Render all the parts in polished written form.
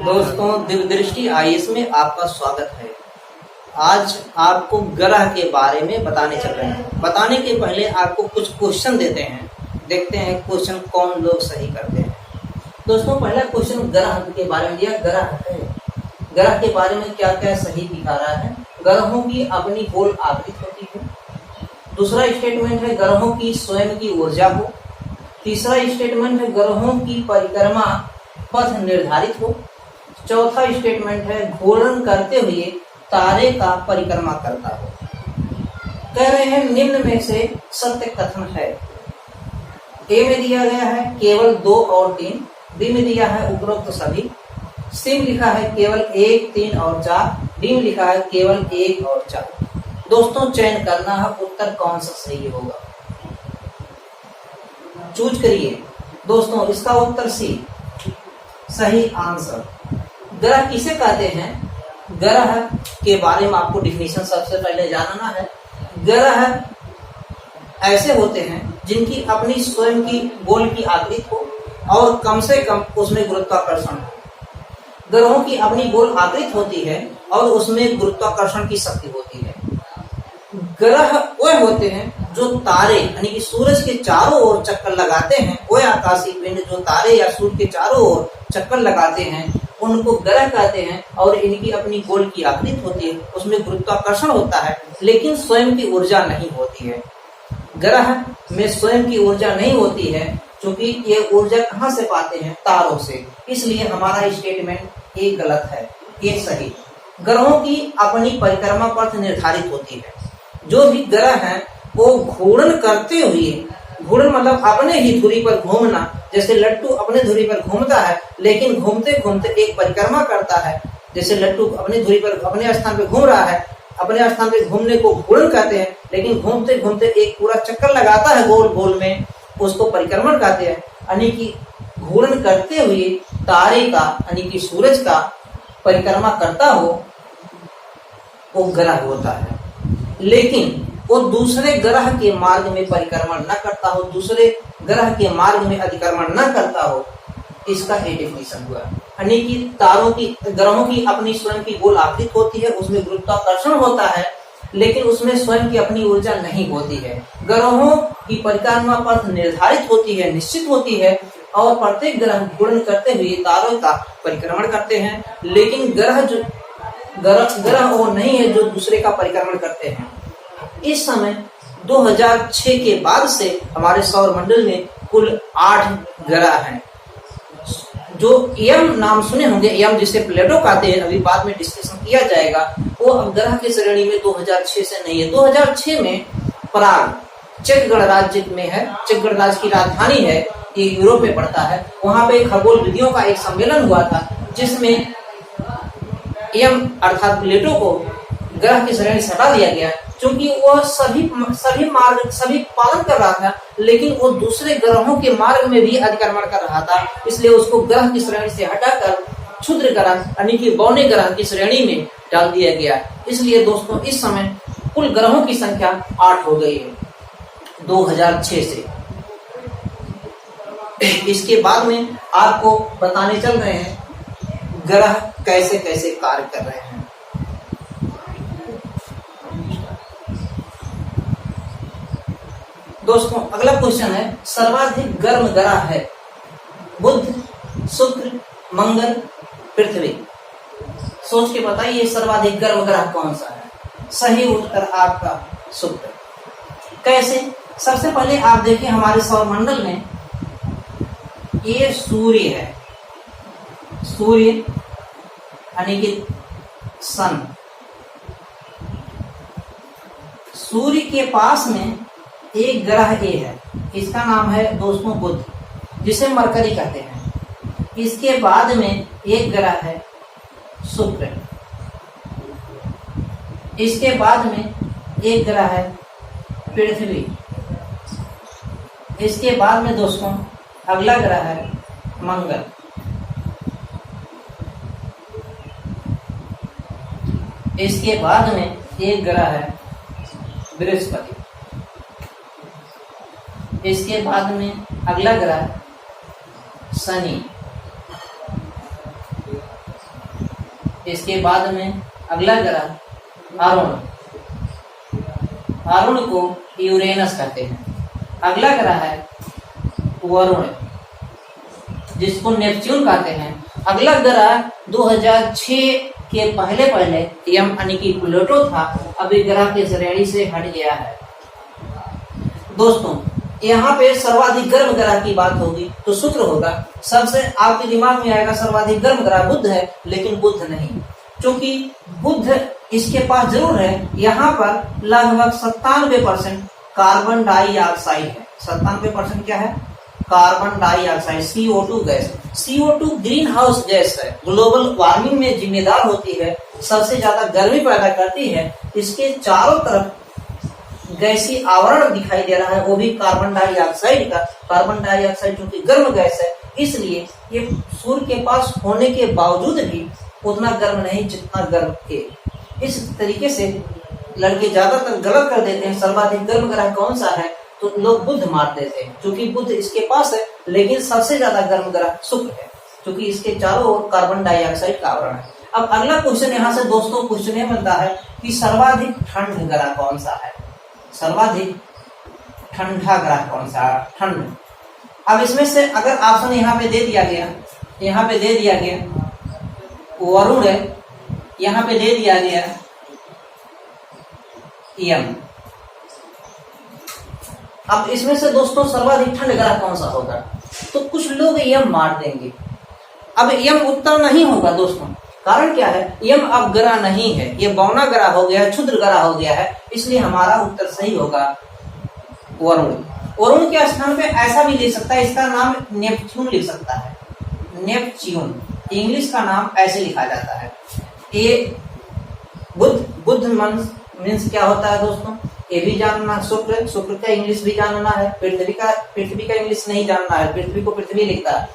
दोस्तों, दिव्य दृष्टि आईएएस में आपका स्वागत है। आज आपको ग्रह के बारे में बताने चल रहे हैं। बताने के पहले आपको कुछ क्वेश्चन देते हैं, देखते हैं क्वेश्चन कौन लोग सही करते हैं। दोस्तों, पहला क्वेश्चन ग्रह के बारे में दिया। ग्रह है, ग्रह के बारे में क्या क्या सही दिखा रहा है। ग्रहों की अपनी गोल आकृति होती है। दूसरा स्टेटमेंट है ग्रहों की स्वयं की ऊर्जा हो। तीसरा स्टेटमेंट है ग्रहों की परिक्रमा पथ निर्धारित हो। चौथा स्टेटमेंट है घूर्णन करते हुए तारे का परिक्रमा करता हो। कह रहे हैं निम्न में से सत्य कथन है। ए में दिया गया है केवल 2 और 3। बी में दिया है उपरोक्त सभी। सी में लिखा है केवल 1, 3 और 4। डी में लिखा है केवल 1 और 4। दोस्तों, चयन करना है उत्तर कौन सा सही होगा, चूज करिए। दोस्तों, इसका उत्तर सी सही आंसर। ग्रह किसे कहते हैं? ग्रह के बारे में आपको डिफिनेशन सबसे पहले जानना है। ग्रह ऐसे होते हैं जिनकी अपनी स्वयं की गोल की आकृति हो और कम से कम उसमें गुरुत्वाकर्षण हो। ग्रहों की अपनी गोल आकृति होती है और उसमें गुरुत्वाकर्षण की शक्ति होती है। ग्रह वह होते हैं जो तारे यानी कि सूरज के चारों ओर चक्कर लगाते हैं। वह आकाशीय पिंड जो तारे या सूर्य के चारों ओर चक्कर लगाते हैं उनको ग्रह कहते हैं। और इनकी अपनी गोल की आकृति होती है, उसमें गुरुत्वाकर्षण होता है, लेकिन स्वयं की ऊर्जा नहीं होती है। ग्रह में स्वयं की ऊर्जा नहीं होती है, क्योंकि ये ऊर्जा कहाँ से पाते हैं? तारों से। इसलिए हमारा स्टेटमेंट ये गलत है, ये सही। ग्रहों की अपनी परिक्रमा पथ निर्धारित होती है। जो भी ग्रह हैं वो घूर्णन करते हुए, घूर्णन मतलब अपने ही धुरी पर घूमना, जैसे लट्टू अपने धुरी पर घूमता है लेकिन घूमते घूमते एक परिक्रमा करता है। जैसे लट्टू अपनी धुरी पर अपने स्थान पर घूम रहा है, अपने स्थान पर घूमने को घूर्णन कहते हैं, लेकिन घूमते घूमते एक पूरा चक्कर लगाता है गोल गोल में, उसको परिक्रमण कहते हैं। यानी कि घूर्णन करते हुए तारे का यानी कि सूरज का परिक्रमा करता हो वो ग्रह होता है। लेकिन वो दूसरे ग्रह के मार्ग में परिक्रमण न करता हो, दूसरे ग्रह के मार्ग में अतिक्रमण न करता हो, इसका ये डेफिनेशन हुआ। यानी कि तारों की, ग्रहों की अपनी स्वयं की गोल आकृति होती है, उसमें गुरुत्वाकर्षण होता है, लेकिन उसमें स्वयं की अपनी ऊर्जा नहीं होती है। ग्रहों की परिक्रमा पथ निर्धारित होती है, निश्चित होती है, और प्रत्येक ग्रह घूर्णन करते हुए तारों का परिक्रमण करते हैं। लेकिन ग्रह वो नहीं है जो दूसरे का परिक्रमण करते हैं। इस समय 2006 के बाद से हमारे सौर मंडल में कुल 8 ग्रह हैं। जो यम नाम सुने होंगे, यम जिसे प्लेटो कहते हैं, अभी बाद में डिस्कशन किया जाएगा, वो अब ग्रह की श्रेणी में 2006 से नहीं है। 2006 में प्राग चेक गणराज्य में है, चेक गणराज्य की राजधानी है, ये यूरोप में पड़ता है। वहां पे खगोल विधियों का एक सम्मेलन हुआ था जिसमें यम अर्थात प्लेटो को ग्रह की श्रेणी से हटा दिया गया, क्योंकि वह सभी पालन कर रहा था, लेकिन वो दूसरे ग्रहों के मार्ग में भी अतिक्रमण कर रहा था। इसलिए उसको ग्रह की श्रेणी से हटाकर क्षुद्र ग्रह यानी कि बौने ग्रह की श्रेणी में डाल दिया गया। इसलिए दोस्तों, इस समय कुल ग्रहों की संख्या 8 हो गई है 2006 से। इसके बाद में आपको बताने चल रहे हैं ग्रह कैसे कैसे कार्य कर रहे हैं। दोस्तों, अगला क्वेश्चन है सर्वाधिक गर्म ग्रह है बुध, शुक्र, मंगल, पृथ्वी। सोच के बताइए सर्वाधिक गर्म ग्रह कौन सा है। सही उत्तर आपका शुक्र। कैसे? सबसे पहले आप देखिए हमारे सौरमंडल में ये सूर्य है, सूर्य यानी कि सन। सूर्य के पास में एक ग्रह ए है, इसका नाम है दोस्तों बुध, जिसे मरकरी कहते हैं। इसके बाद में एक ग्रह है शुक्र। इसके बाद में एक ग्रह है पृथ्वी। इसके बाद में दोस्तों अगला ग्रह है मंगल। इसके बाद में एक ग्रह है बृहस्पति। इसके बाद में अगला ग्रह शनि। इसके बाद में अगला ग्रह अरुण, अरुण को यूरेनस कहते हैं। अगला ग्रह है वरुण, जिसको नेपच्यून कहते हैं। अगला ग्रह 2006 के पहले यम यानी कि प्लूटो था, अभी ग्रह की श्रेणी से हट गया है। दोस्तों यहाँ पे सर्वाधिक गर्म ग्रह की बात होगी तो शुक्र होगा। सबसे आपके दिमाग में आएगा सर्वाधिक गर्म ग्रह बुध है, लेकिन बुध नहीं, क्योंकि बुध इसके पास जरूर है, यहाँ पर लगभग 97% कार्बन डाइऑक्साइड है। 97% क्या है? Carbon dioxide, CO2 gas. CO2 green house gas है, ग्लोबल वार्मिंग में जिम्मेदार होती है, सबसे ज्यादा गर्मी पैदा करती है। इसके चारों तरफ गैसीय आवरण दिखाई दे रहा है, वो भी कार्बन डाइऑक्साइड का। कार्बन डाइऑक्साइड जो कि गर्म गैस है, इसलिए ये सूर्य के पास होने के बावजूद भी उतना गर्म नहीं जितना गर्म है। इस तरीके से लड़के ज्यादातर गलत कर देते हैं। सर्वाधिक गर्म ग्रह कौन सा है तो लोग बुध मार देते हैं, क्योंकि बुध इसके पास है, लेकिन सबसे ज्यादा गर्म ग्रह शुक्र है, क्योंकि इसके चारों ओर कार्बन डाइऑक्साइड का आवरण है। अब अगला क्वेश्चन यहाँ से दोस्तों क्वेश्चन यह बनता है कि सर्वाधिक ठंड ग्रह कौन सा है? सर्वाधिक ठंडा ग्रह कौन सा? ठंड। अब इसमें से अगर ऑप्शन यहाँ पे दे दिया गया, यहाँ पे दे दिया गया वरुण है, यहाँ पे दे दिया गया यम। अब इसमें से दोस्तों सर्वाधिक ठंड ग्रह कौन सा होगा? तो कुछ लोग यम मार देंगे। अब यम उत्तर नहीं होगा दोस्तों, कारण क्या है? यम अब ग्रह नहीं है, ये बौना ग्रह हो गया, क्षुद्र ग्रह हो गया है, इसलिए हमारा उत्तर सही होगा वरुण। वरुण के स्थान पे ऐसा भी लिख सकता है, इसका नाम नेपच्यून लिख सकता है, नेपच्यून, इंग्लिश का नाम ऐसे लिखा जाता है। ये बुध मीन्स क्या होता है दोस्तों? ये भी जानना, शुक्र का इंग्लिश भी जानना है, पृथ्वी का इंग्लिश नहीं जानना है, पृथ्वी को पृथ्वी लिखता है।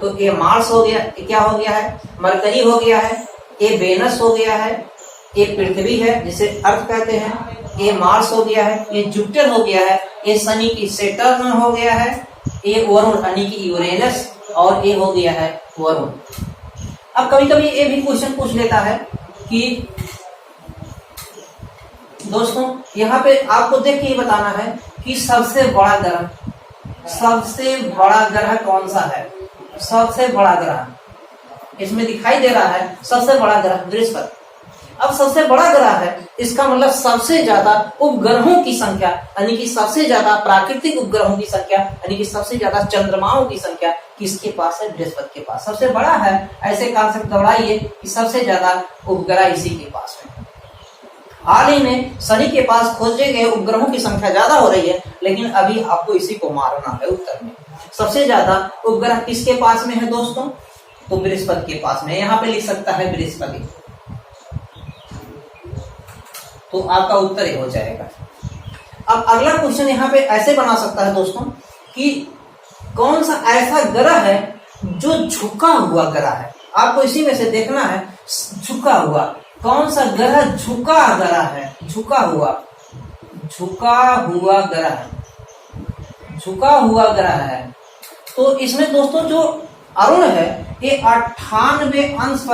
तो ये मार्स हो गया, क्या हो गया है? मरकरी हो गया है, ये वेनस हो गया है, ये पृथ्वी है जिसे अर्थ कहते हैं, ये मार्स हो गया है, ये जुपिटर हो गया है, ये शनि की सैटर्न हो गया है, ये वरुण यानी कि यूरेनस, और ये हो गया है वरुण। अब कभी कभी ये भी क्वेश्चन पूछ लेता है कि दोस्तों यहाँ पे आपको देख के ये बताना है कि सबसे बड़ा ग्रह कौन सा है? सबसे बड़ा ग्रह इसमें दिखाई दे रहा है, सबसे बड़ा ग्रह बृहस्पति। अब सबसे बड़ा ग्रह है, इसका मतलब सबसे ज्यादा उपग्रहों की संख्या, यानी कि सबसे ज्यादा प्राकृतिक उपग्रहों की संख्या, यानी कि सबसे ज्यादा चंद्रमाओं की संख्या किसके पास है? बृहस्पति के पास सबसे बड़ा है। ऐसे कॉन्सेप्ट दोहराइए कि सबसे ज्यादा उपग्रह इसी के पास है। हाल ही में शनि के पास खोजे गए उपग्रहों की संख्या ज्यादा हो रही है, लेकिन अभी आपको इसी को मारना है उत्तर में। सबसे ज्यादा उपग्रह किसके पास में है दोस्तों? तो बृहस्पति के पास में। यहाँ पे लिख सकता है बृहस्पति, तो आपका उत्तर ही हो जाएगा। अब अगला क्वेश्चन यहाँ पे ऐसे बना सकता है दोस्तों कि कौन सा ऐसा ग्रह है जो झुका हुआ ग्रह है? आपको इसी में से देखना है झुका हुआ कौन सा ग्रह झुका ग्रह है? झुका हुआ ग्रह है। तो इसमें दोस्तों जो अरुण है ये 98 अंश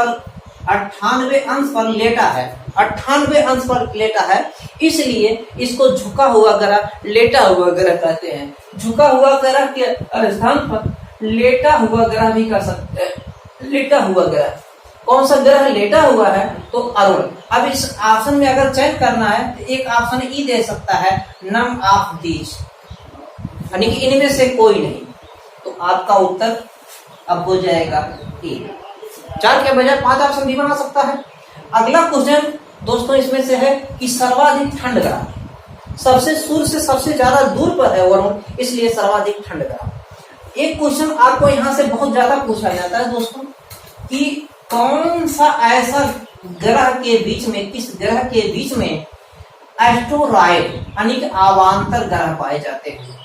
पर लेटा है, 98 अंश पर लेटा है, इसलिए इसको झुका हुआ ग्रह, लेटा हुआ ग्रह कहते हैं। झुका हुआ ग्रह के स्थान पर लेटा हुआ ग्रह भी कह सकते हैं। लेटा हुआ ग्रह कौन सा ग्रह लेटा हुआ है? तो अरुण। अब इस ऑप्शन में अगर चयन करना है तो एक ऑप्शन ई दे सकता है, नम ऑफ दीज, यानी कि इनमें से कोई नहीं। तो आपका उत्तर अब हो जाएगा ए। 4 के बजाय 5 ऑप्शन भी बना सकता है। अगला क्वेश्चन दोस्तों इसमें से है कि सर्वाधिक ठंड ग्रह, सबसे सूर्य से सबसे ज्यादा दूर पर है वरुण, इसलिए सर्वाधिक ठंड ग्रह। एक क्वेश्चन आपको यहाँ से बहुत ज्यादा पूछा जाता है दोस्तों कि कौन सा ऐसा ग्रह के बीच में, किस ग्रह के बीच में एस्टेरॉयड यानी कि अवांतर ग्रह पाए जाते हैं?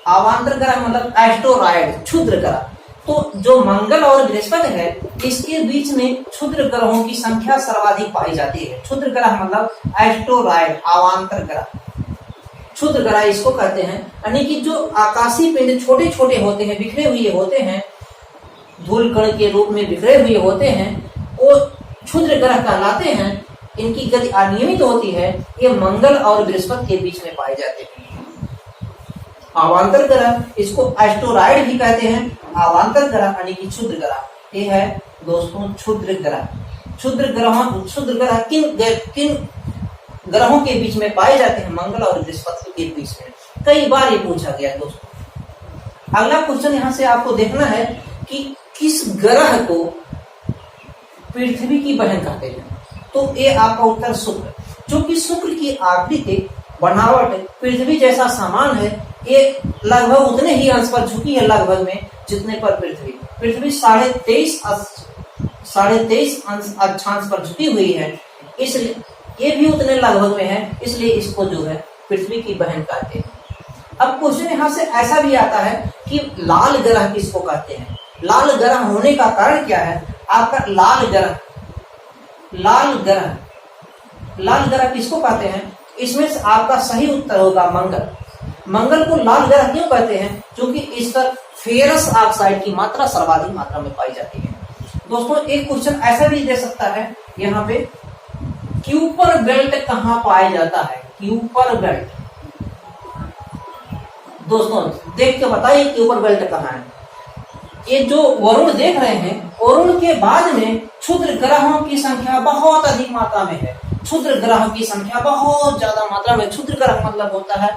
अवांतर ग्रह मतलब एस्टेरॉयड, क्षुद्र ग्रह। तो जो मंगल और बृहस्पति है इसके बीच में क्षुद्र ग्रहों की संख्या सर्वाधिक पाई जाती है। क्षुद्र ग्रह मतलब एस्टेरॉयड, अवांतर ग्रह, क्षुद्र ग्रह इसको कहते हैं। यानी कि जो आकाशीय पिंड छोटे छोटे होते हैं, बिखरे हुए होते हैं, धूल कण के रूप में बिखरे हुए होते हैं, वो क्षुद्र ग्रह कहलाते हैं। इनकी गति अनियमित होती है। ये मंगल और बृहस्पति के बीच में पाए जाते हैं। अवांतर ग्रह, इसको एस्टेरॉयड भी कहते हैं। अवांतर ग्रह यानी कि क्षुद्र ग्रह, ये है दोस्तों क्षुद्र ग्रह। क्षुद्र ग्रह किन ग्रहों के बीच में पाए जाते हैं? मंगल और बृहस्पति के बीच में। कई बार ये पूछा गया दोस्तों। अगला क्वेश्चन यहाँ से आपको देखना है कि किस ग्रह को पृथ्वी की बहन कहते हैं? तो ये आपका उत्तर शुक्र। क्योंकि शुक्र की आकृति बनावट पृथ्वी जैसा समान है, ये लगभग उतने ही अंश पर झुकी है लगभग में जितने पर पृथ्वी 23.5 अंश अक्षांश पर झुकी हुई है, इसलिए ये भी उतने लगभग में है, इसलिए इसको जो है पृथ्वी की बहन कहते हैं। अब क्वेश्चन यहाँ से ऐसा भी आता है कि लाल ग्रह किसको कहते हैं? लाल ग्रह होने का कारण क्या है? आपका लाल ग्रह किसको कहते हैं? इसमें से आपका सही उत्तर होगा मंगल। मंगल को लाल ग्रह क्यों कहते हैं? क्योंकि इस पर फेरस ऑक्साइड की मात्रा सर्वाधिक मात्रा में पाई जाती है। दोस्तों एक क्वेश्चन ऐसा भी दे सकता है यहाँ पे, क्यूपर बेल्ट कहाँ पाया जाता है? क्यूपर बेल्ट, दोस्तों देख के बताइए क्यूपर बेल्ट कहाँ है? ये जो वरुण देख रहे हैं, वरुण के बाद में क्षुद्र ग्रहों की संख्या बहुत अधिक मात्रा में है। क्षुद्र ग्रहों की संख्या बहुत ज्यादा मात्रा में। क्षुद्र ग्रह मतलब होता है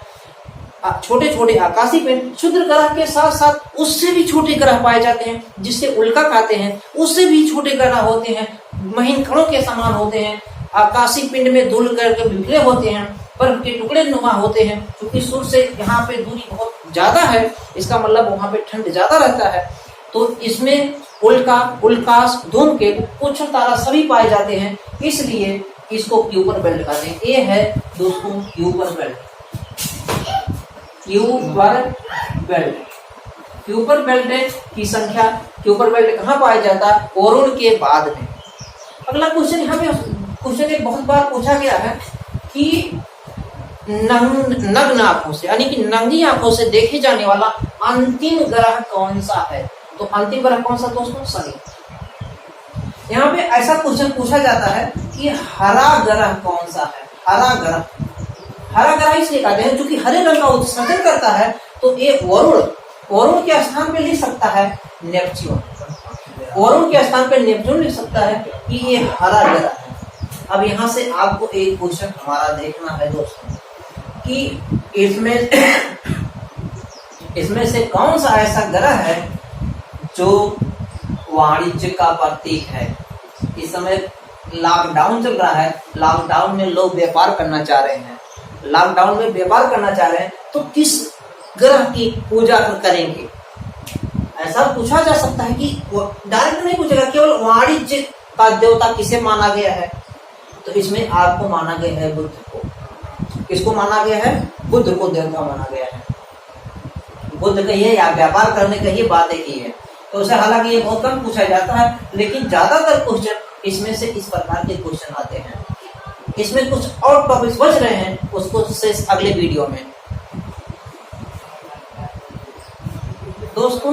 छोटे छोटे आकाशीय पिंड। क्षुद्र ग्रह के साथ साथ उससे भी छोटे ग्रह पाए जाते हैं, जिससे उल्का कहते हैं। उससे भी छोटे ग्रह होते हैं, महीन कणों के समान होते हैं, आकाशीय पिंड में धूल करके बिखरे होते हैं, बर्फ के टुकड़े नुमा होते हैं। क्योंकि सूर्य से यहाँ पे दूरी बहुत ज्यादा है, इसका मतलब वहां पे ठंड ज्यादा रहता है, तो इसमें उल्का, उल्काश, धूमकेतु, पुच्छर तारा सभी पाए जाते हैं, इसलिए इसको क्यूपर बेल्ट कहते हैं। ये है दोस्तों क्यूपर बेल्ट। क्यूपर बेल्ट की संख्या, क्यूपर बेल्ट कहाँ पाया जाता है? वरुण के बाद में। अगला क्वेश्चन यहाँ पे क्वेश्चन एक बहुत बार पूछा गया है कि नग्न आंखों से यानी कि नंगी आंखों से देखे जाने वाला अंतिम ग्रह कौन सा है? तो अंतिम ग्रह कौन सा दोस्तों? शनि। यहाँ पे ऐसा क्वेश्चन पूछा जाता है कि हरा ग्रह कौन सा है? हरा ग्रह इसलिए कहते हैं क्योंकि हरे रंग का उत्सर्जन करता है, तो ये वरुण के स्थान पे लिख सकता है नेपच्यून। वरुण के स्थान पे नेपच्यून लिख सकता है कि ये हरा ग्रह है। अब यहाँ से आपको एक क्वेश्चन हमारा देखना है दोस्तों कि इसमें से कौन सा ऐसा ग्रह है जो वाणिज्य का प्रतीक है? इस समय लॉकडाउन चल रहा है, लॉकडाउन में लोग व्यापार करना चाह रहे हैं, तो किस ग्रह की पूजा करेंगे? ऐसा पूछा जा सकता है कि डायरेक्ट नहीं पूछेगा, केवल वाणिज्य का देवता किसे माना गया है? तो इसमें आपको माना गया है बुद्ध को। किसको माना गया है? बुद्ध को देवता माना गया है। बुद्ध कहिए या व्यापार करने कहिए, बात एक ही है। तो उसे हालांकि ये बहुत कम पूछा जाता है, लेकिन ज्यादातर क्वेश्चन इसमें से इस प्रकार के क्वेश्चन आते हैं। इसमें कुछ और टॉपिक्स बच रहे हैं, उसको से अगले वीडियो में। दोस्तों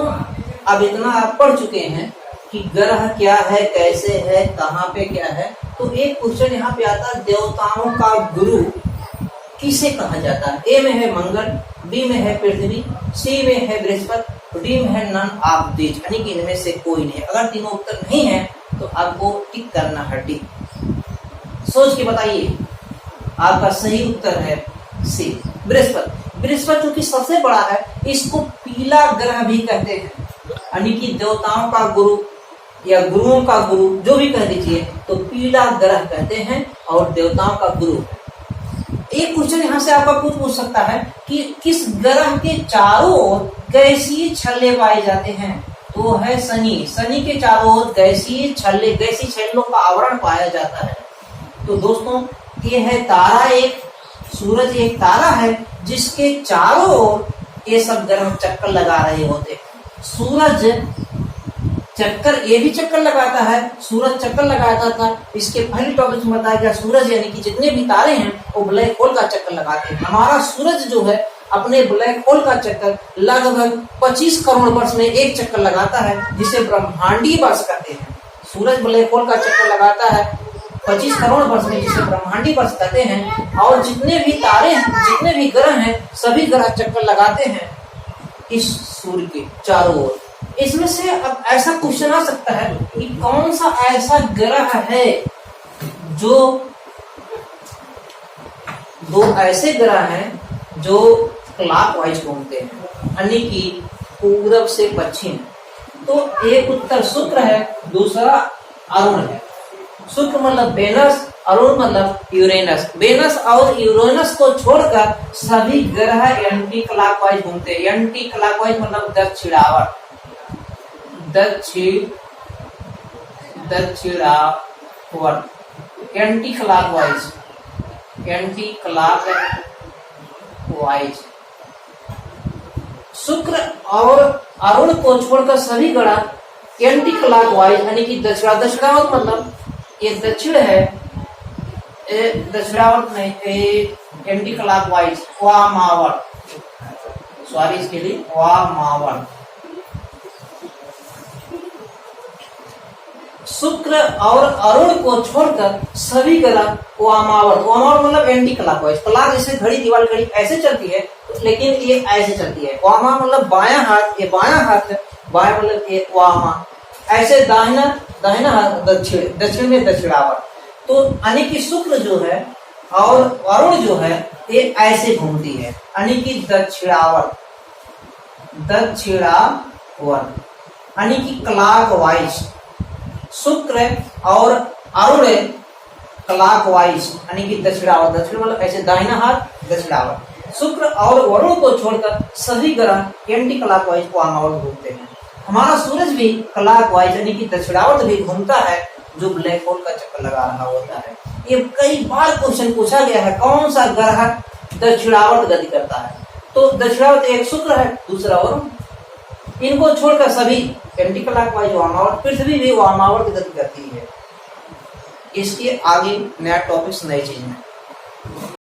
अब इतना आप पढ़ चुके हैं कि ग्रह क्या है, कैसे है, कहाँ पे क्या है। तो एक क्वेश्चन यहाँ पे आता है, देवताओं का गुरु किसे कहा जाता है? ए में है मंगल, बी में है पृथ्वी, सी में है बृहस्पति, डी में है नन ऑफ दीज, यानी कि इनमें से कोई नहीं। अगर तीनों उत्तर नहीं है तो आपको टिक करना है डी। सोच के बताइए। आपका सही उत्तर है सी, बृहस्पति। बृहस्पति जो कि सबसे बड़ा है, इसको पीला ग्रह भी कहते हैं, यानी कि देवताओं का गुरु या गुरुओं का गुरु जो भी कह दीजिए, तो पीला ग्रह कहते हैं और देवताओं का गुरु। एक क्वेश्चन यहाँ से आपका पूछ सकता है कि किस ग्रह के चारों ओर गैसीय छल्ले पाए जाते हैं? तो है शनि। शनि के चारों ओर गैसीय छल्लों का आवरण पाया जाता है। तो दोस्तों ये है तारा, एक सूरज एक तारा है जिसके चारों ओर ये सब ग्रह चक्कर लगा रहे होते। सूरज चक्कर, ये भी चक्कर लगाता है, सूरज चक्कर लगाता था। इसके पहले टॉपिक में बताया गया सूरज यानी कि जितने भी तारे हैं वो ब्लैक होल का चक्कर लगाते हैं। हमारा सूरज जो है अपने ब्लैक होल का चक्कर लगभग 25 करोड़ वर्ष में एक चक्कर लगाता है, जिसे ब्रह्मांडीय वर्ष कहते हैं। सूरज ब्लैक होल का चक्कर लगाता है 25 करोड़ वर्ष में, जिसे ब्रह्मांडीय वर्ष कहते हैं। और जितने भी तारे हैं, जितने भी ग्रह हैं, सभी ग्रह चक्कर लगाते हैं इस सूर्य के चारों ओर। इसमें से अब ऐसा क्वेश्चन आ सकता है कि कौन सा ऐसा ग्रह है जो दो ऐसे ग्रह हैं जो क्लॉकवाइज घूमते हैं, यानी कि पूरब से पश्चिम। तो एक उत्तर शुक्र है, दूसरा अरुण है। शुक्र मतलब वेनस, अरुण मतलब यूरेनस। वेनस और यूरेनस को छोड़कर सभी ग्रह एंटी क्लॉकवाइज घूमते हैं। एंटी क्लॉकवाइज मतलब दक्षिणावर्त, दक्षिणावर्त, एंटी क्लॉकवाइज, एंटी क्लॉकवाइज। शुक्र और अरुण को छोड़कर सभी ग्रह एंटी क्लॉकवाइज यानी कि दक्षिणावर्त मतलब ये दक्षिण है, दक्षिणावर्त नहीं, एंटी क्लॉकवाइज, वामावर्त, सॉरी इसके लिए वामावर्त। शुक्र और अरुण को छोड़कर सभी ग्रह वामावर्त, वामावर्त मतलब एंटी क्लॉकवाइज। क्लॉक जैसे घड़ी, दीवार घड़ी ऐसे चलती है, लेकिन ये ऐसे चलती है। वामा मतलब बायां हाथ, ये बायां हाथ है, बायां मतलब ये वामा। ऐसे दाहिना दाहिना हाथ दक्षिण, दक्षिण में दक्षिणावर्त। तो यानी कि शुक्र जो है और अरुण जो है ये ऐसे घूमती है, यानी कि दक्षिणावर्त, दक्षिणावर्त यानी कि क्लॉकवाइज। शुक्र और अरुण क्लॉकवाइज यानी कि दक्षिणावर्त, दक्षिण मतलब ऐसे दाहिना हाथ दक्षिणावर्त। शुक्र और वरुण को छोड़कर सभी ग्रह एंटी क्लॉकवाइज वामावर्त घूमते हैं। हमारा सूरज भी क्लॉकवाइज यानी कि दक्षिणावर्त भी घूमता है, जो ब्लैक होल का चक्कर लगा रहा होता है। ये कई बार क्वेश्चन पूछा गया है, कौन सा ग्रह दक्षिणावर्त गति करता है? तो दक्षिणावर्त एक शुक्र है, दूसरा वरुण। इनको छोड़कर सभी एंटी क्लॉकवाइज वामावर्त, पृथ्वी भी वामावर्त गति करती है। इसके आगे नया टॉपिक्स, नई चीज में।